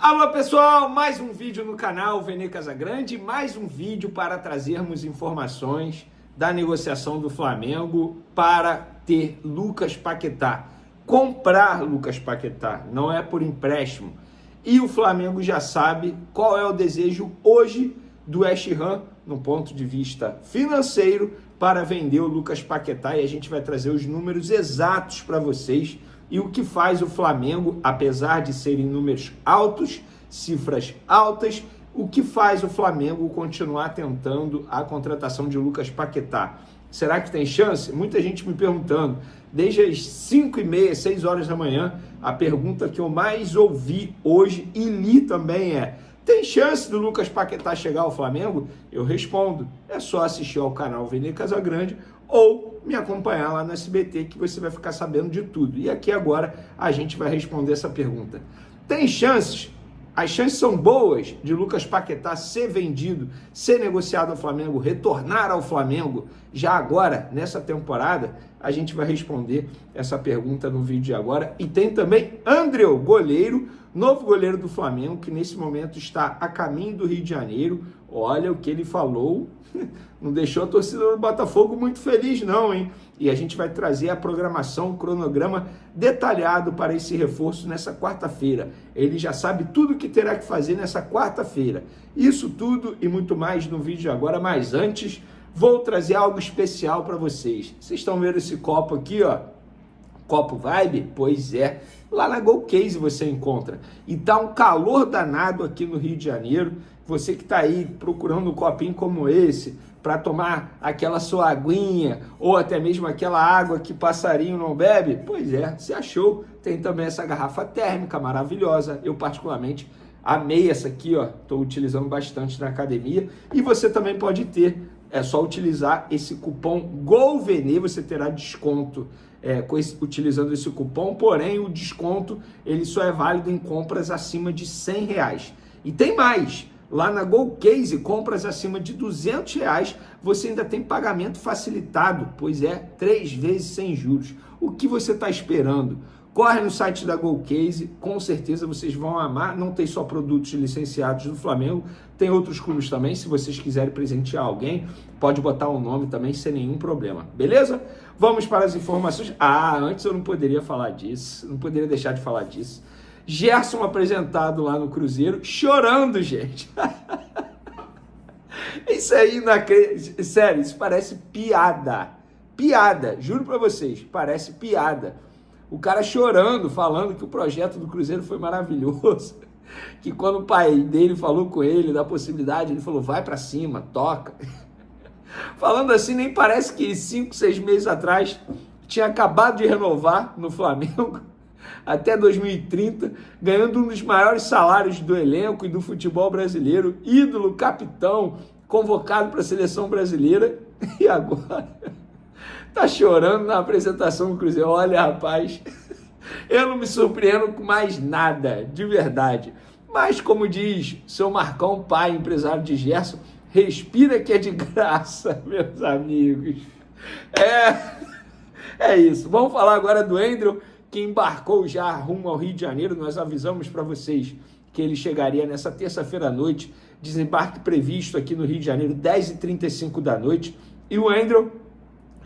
Alô pessoal, mais um vídeo no canal Vene Casagrande, mais um vídeo para trazermos informações da negociação do Flamengo para ter Lucas Paquetá. Comprar Lucas Paquetá, não é por empréstimo. E o Flamengo já sabe qual é o desejo hoje do West Ham, no ponto de vista financeiro, para vender o Lucas Paquetá, e a gente vai trazer os números exatos para vocês e o que faz o Flamengo, apesar de serem números altos, cifras altas, o que faz o Flamengo continuar tentando a contratação de Lucas Paquetá. Será que tem chance? Muita gente me perguntando. Desde as 5h30, 6 horas da manhã, a pergunta que eu mais ouvi hoje e li também é: tem chance do Lucas Paquetá chegar ao Flamengo? Eu respondo, é só assistir ao canal Vene Casagrande ou me acompanhar lá no SBT que você vai ficar sabendo de tudo. E aqui agora a gente vai responder essa pergunta. Tem chances? As chances são boas de Lucas Paquetá ser vendido, ser negociado ao Flamengo, retornar ao Flamengo já agora, nessa temporada? A gente vai responder essa pergunta no vídeo de agora. E tem também Andreu, goleiro, novo goleiro do Flamengo, que nesse momento está a caminho do Rio de Janeiro. Olha o que ele falou, não deixou a torcida do Botafogo muito feliz não, hein? E a gente vai trazer a programação, o cronograma detalhado para esse reforço nessa quarta-feira. Ele já sabe tudo o que terá que fazer nessa quarta-feira. Isso tudo e muito mais no vídeo de agora, mas antes vou trazer algo especial para vocês. Vocês estão vendo esse copo aqui, ó? Copo Vibe? Pois é, lá na Gold Case você encontra. E tá um calor danado aqui no Rio de Janeiro. Você que está aí procurando um copinho como esse para tomar aquela sua aguinha ou até mesmo aquela água que passarinho não bebe, pois é, você achou. Tem também essa garrafa térmica maravilhosa. Eu particularmente amei essa aqui, ó. Estou utilizando bastante na academia. E você também pode ter, é só utilizar esse cupom GOLVENE, você terá desconto utilizando esse cupom, porém o desconto ele só é válido em compras acima de R$100. E tem mais! Lá na Gold Case, compras acima de R$200, você ainda tem pagamento facilitado, pois é 3 vezes sem juros. O que você está esperando? Corre no site da Gold Case, com certeza vocês vão amar. Não tem só produtos licenciados do Flamengo, tem outros clubes também. Se vocês quiserem presentear alguém, pode botar um nome também sem nenhum problema, beleza? Vamos para as informações. Antes eu não poderia falar disso, não poderia deixar de falar disso. Gerson apresentado lá no Cruzeiro, chorando, gente. Isso aí, sério, isso parece piada. Piada, juro pra vocês, parece piada. O cara chorando, falando que o projeto do Cruzeiro foi maravilhoso. Que quando o pai dele falou com ele da possibilidade, ele falou, vai pra cima, toca. Falando assim, nem parece que 5, 6 meses atrás tinha acabado de renovar no Flamengo. Até 2030, ganhando um dos maiores salários do elenco e do futebol brasileiro, ídolo, capitão, convocado para a seleção brasileira, e agora tá chorando na apresentação do Cruzeiro. Olha, rapaz, eu não me surpreendo com mais nada, de verdade. Mas, como diz seu Marcão, pai, empresário de Gerson, respira que é de graça, meus amigos. É isso. Vamos falar agora do Andreu, que embarcou já rumo ao Rio de Janeiro. Nós avisamos para vocês que ele chegaria nessa terça-feira à noite, desembarque previsto aqui no Rio de Janeiro, 10h35 da noite. E o Andreu,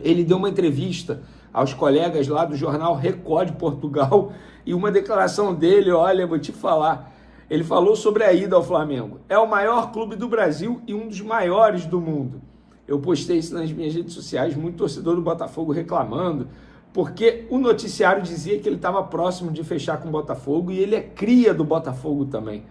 ele deu uma entrevista aos colegas lá do jornal Record de Portugal, e uma declaração dele, olha, vou te falar, ele falou sobre a ida ao Flamengo. É o maior clube do Brasil e um dos maiores do mundo. Eu postei isso nas minhas redes sociais, muito torcedor do Botafogo reclamando, porque o noticiário dizia que ele estava próximo de fechar com o Botafogo, e ele é cria do Botafogo também.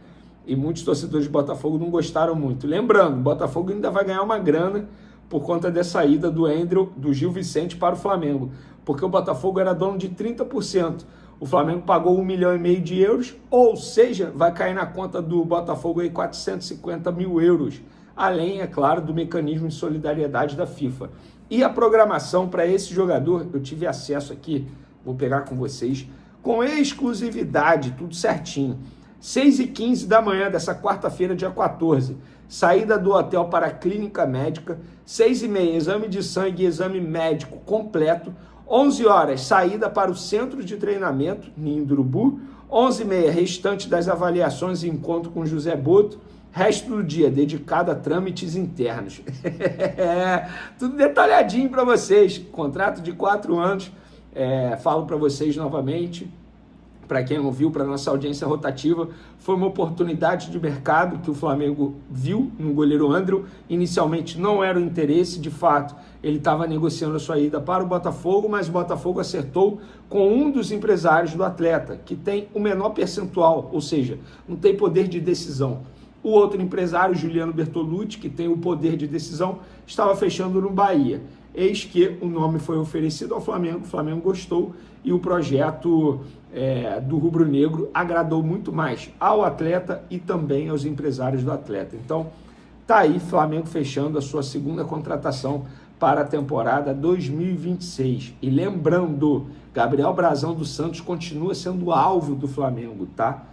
E muitos torcedores do Botafogo não gostaram muito. Lembrando, o Botafogo ainda vai ganhar uma grana por conta dessa ida do Andreu, do Gil Vicente para o Flamengo, porque o Botafogo era dono de 30%. O Flamengo pagou 1,5 milhão de euros, ou seja, vai cair na conta do Botafogo aí 450 mil euros. Além, é claro, do mecanismo de solidariedade da FIFA. E a programação para esse jogador, eu tive acesso aqui, vou pegar com vocês, com exclusividade, tudo certinho. 6h15 da manhã dessa quarta-feira, dia 14, saída do hotel para a clínica médica, 6h30, exame de sangue e exame médico completo, 11 horas, saída para o centro de treinamento, Ninho do Urubu, 11h30, restante das avaliações e encontro com José Boto. Resto do dia dedicado a trâmites internos. Tudo detalhadinho para vocês. Contrato de 4 anos. Falo para vocês novamente. Para quem não viu, para nossa audiência rotativa, foi uma oportunidade de mercado que o Flamengo viu no goleiro André. Inicialmente não era o interesse, de fato, ele estava negociando a sua ida para o Botafogo, mas o Botafogo acertou com um dos empresários do atleta, que tem o menor percentual, ou seja, não tem poder de decisão. O outro empresário, Juliano Bertolucci, que tem o poder de decisão, estava fechando no Bahia. Eis que o nome foi oferecido ao Flamengo, o Flamengo gostou e o projeto do rubro-negro agradou muito mais ao atleta e também aos empresários do atleta. Então, tá aí Flamengo fechando a sua segunda contratação para a temporada 2026. E lembrando, Gabriel Brazão dos Santos continua sendo alvo do Flamengo, tá?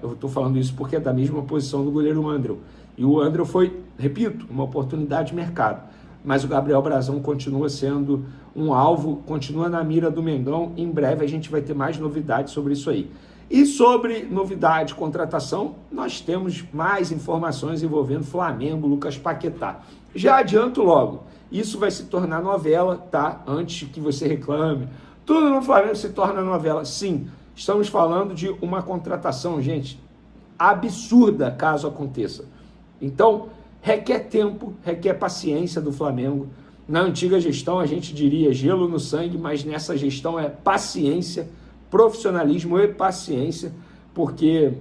Eu estou falando isso porque é da mesma posição do goleiro André. E o André foi, repito, uma oportunidade de mercado. Mas o Gabriel Brazão continua sendo um alvo, continua na mira do Mengão. Em breve a gente vai ter mais novidades sobre isso aí. E sobre novidade, contratação, nós temos mais informações envolvendo Flamengo, Lucas Paquetá. Já adianto logo, isso vai se tornar novela, tá? Antes que você reclame. Tudo no Flamengo se torna novela. Sim, estamos falando de uma contratação, gente, absurda caso aconteça. Então, requer tempo, requer paciência do Flamengo. Na antiga gestão a gente diria gelo no sangue, mas nessa gestão é paciência, profissionalismo e paciência, porque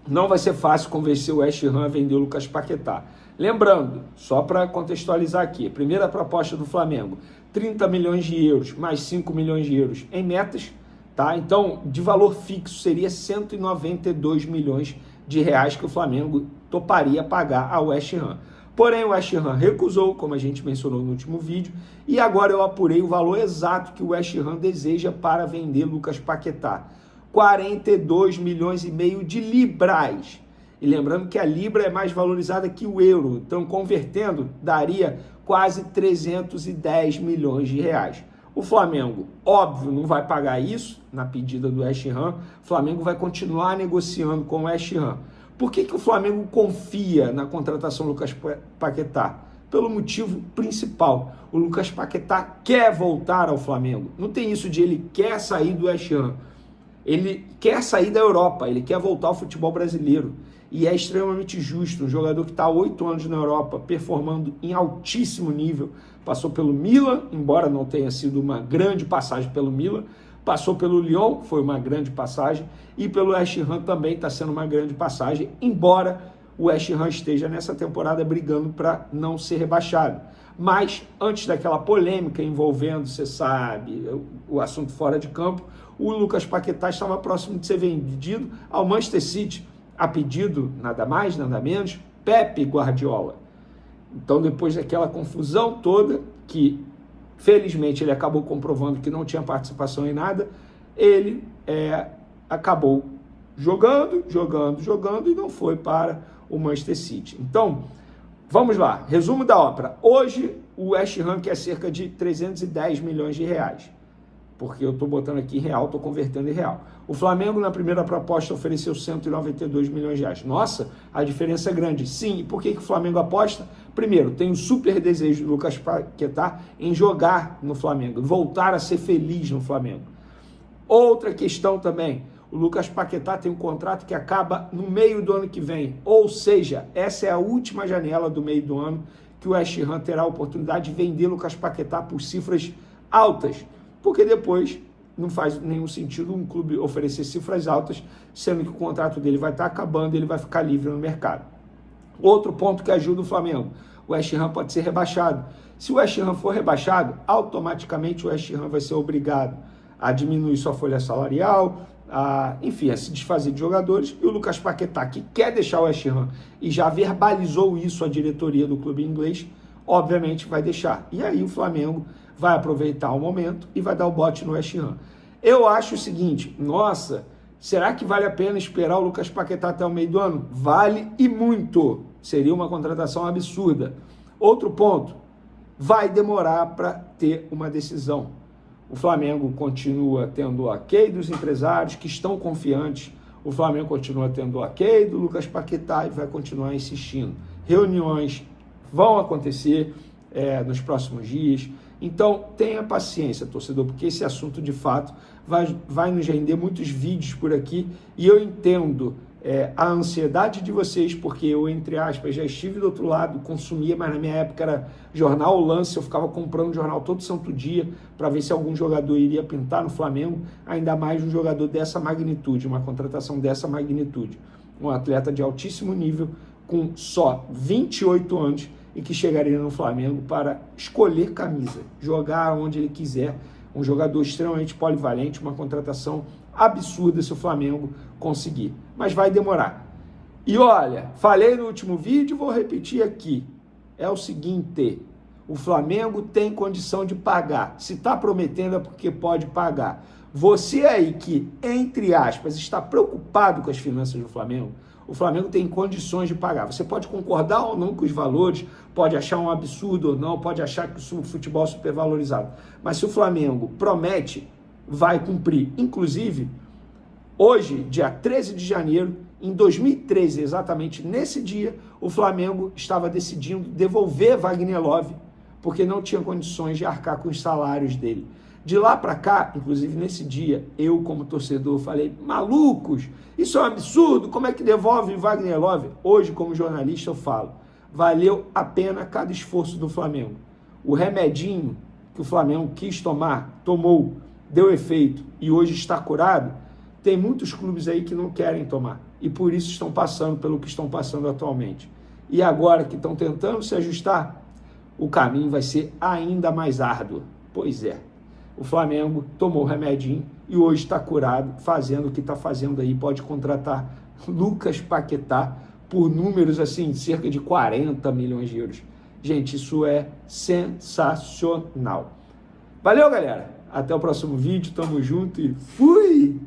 não vai ser fácil convencer o West Ham a vender o Lucas Paquetá. Lembrando, só para contextualizar aqui, a primeira proposta do Flamengo, 30 milhões de euros mais 5 milhões de euros em metas, tá? Então, de valor fixo seria 192 milhões de reais que o Flamengo toparia pagar ao West Ham. Porém, o West Ham recusou, como a gente mencionou no último vídeo, e agora eu apurei o valor exato que o West Ham deseja para vender Lucas Paquetá. 42 milhões e meio de libras. E lembrando que a libra é mais valorizada que o euro, então convertendo daria quase 310 milhões de reais. O Flamengo, óbvio, não vai pagar isso na pedida do West Ham. O Flamengo vai continuar negociando com o West Ham. Por que o Flamengo confia na contratação do Lucas Paquetá? Pelo motivo principal. O Lucas Paquetá quer voltar ao Flamengo. Não tem isso de ele quer sair do West Ham. Ele quer sair da Europa, ele quer voltar ao futebol brasileiro. E é extremamente justo. Um jogador que está há 8 anos na Europa, performando em altíssimo nível. Passou pelo Milan, embora não tenha sido uma grande passagem pelo Milan. Passou pelo Lyon, foi uma grande passagem. E pelo West Ham também está sendo uma grande passagem, embora o West Ham esteja nessa temporada brigando para não ser rebaixado. Mas antes daquela polêmica envolvendo, você sabe, o assunto fora de campo, o Lucas Paquetá estava próximo de ser vendido ao Manchester City, a pedido, nada mais, nada menos, Pepe Guardiola. Então, depois daquela confusão toda, que felizmente ele acabou comprovando que não tinha participação em nada, ele acabou jogando e não foi para o Manchester City. Então, vamos lá, resumo da ópera. Hoje, o West Ham quer cerca de 310 milhões de reais. Porque eu estou botando aqui em real, estou convertendo em real. O Flamengo, na primeira proposta, ofereceu 192 milhões de reais. Nossa, a diferença é grande. Sim, e por que o Flamengo aposta? Primeiro, tem um super desejo do Lucas Paquetá em jogar no Flamengo, voltar a ser feliz no Flamengo. Outra questão também, o Lucas Paquetá tem um contrato que acaba no meio do ano que vem. Ou seja, essa é a última janela do meio do ano que o West Ham terá a oportunidade de vender Lucas Paquetá por cifras altas. Porque depois não faz nenhum sentido um clube oferecer cifras altas, sendo que o contrato dele vai estar acabando e ele vai ficar livre no mercado. Outro ponto que ajuda o Flamengo, o West Ham pode ser rebaixado. Se o West Ham for rebaixado, automaticamente o West Ham vai ser obrigado a diminuir sua folha salarial, a se desfazer de jogadores. E o Lucas Paquetá, que quer deixar o West Ham e já verbalizou isso à diretoria do clube inglês, obviamente vai deixar. E aí o Flamengo vai aproveitar o momento e vai dar o bote no West Ham. Eu acho o seguinte, nossa, será que vale a pena esperar o Lucas Paquetá até o meio do ano? Vale e muito. Seria uma contratação absurda. Outro ponto, vai demorar para ter uma decisão. O Flamengo continua tendo o ok dos empresários que estão confiantes. O Flamengo continua tendo o ok do Lucas Paquetá e vai continuar insistindo. Reuniões vão acontecer nos próximos dias. Então, tenha paciência, torcedor, porque esse assunto, de fato, vai nos render muitos vídeos por aqui. E eu entendo a ansiedade de vocês, porque eu, entre aspas, já estive do outro lado, consumia, mas na minha época era jornal Lance, eu ficava comprando jornal todo santo dia para ver se algum jogador iria pintar no Flamengo, ainda mais um jogador dessa magnitude, uma contratação dessa magnitude. Um atleta de altíssimo nível, com só 28 anos e que chegaria no Flamengo para escolher camisa, jogar onde ele quiser, um jogador extremamente polivalente, uma contratação absurda se o Flamengo conseguir. Mas vai demorar. E olha, falei no último vídeo, vou repetir aqui. É o seguinte, o Flamengo tem condição de pagar. Se está prometendo é porque pode pagar. Você aí que, entre aspas, está preocupado com as finanças do Flamengo, o Flamengo tem condições de pagar. Você pode concordar ou não com os valores, pode achar um absurdo ou não, pode achar que o futebol é supervalorizado. Mas se o Flamengo promete, vai cumprir. Inclusive, hoje, dia 13 de janeiro, em 2013, exatamente nesse dia, o Flamengo estava decidindo devolver Wagner Love, porque não tinha condições de arcar com os salários dele. De lá para cá, inclusive nesse dia, eu como torcedor falei, malucos, isso é um absurdo, como é que devolve Wagner Love? Hoje, como jornalista, eu falo, valeu a pena cada esforço do Flamengo. O remedinho que o Flamengo quis tomar, tomou, deu efeito e hoje está curado, tem muitos clubes aí que não querem tomar e por isso estão passando pelo que estão passando atualmente. E agora que estão tentando se ajustar, o caminho vai ser ainda mais árduo. Pois é, o Flamengo tomou o remedinho e hoje está curado, fazendo o que está fazendo aí, pode contratar Lucas Paquetá por números assim, cerca de 40 milhões de euros. Gente, isso é sensacional. Valeu, galera! Até o próximo vídeo, tamo junto e fui!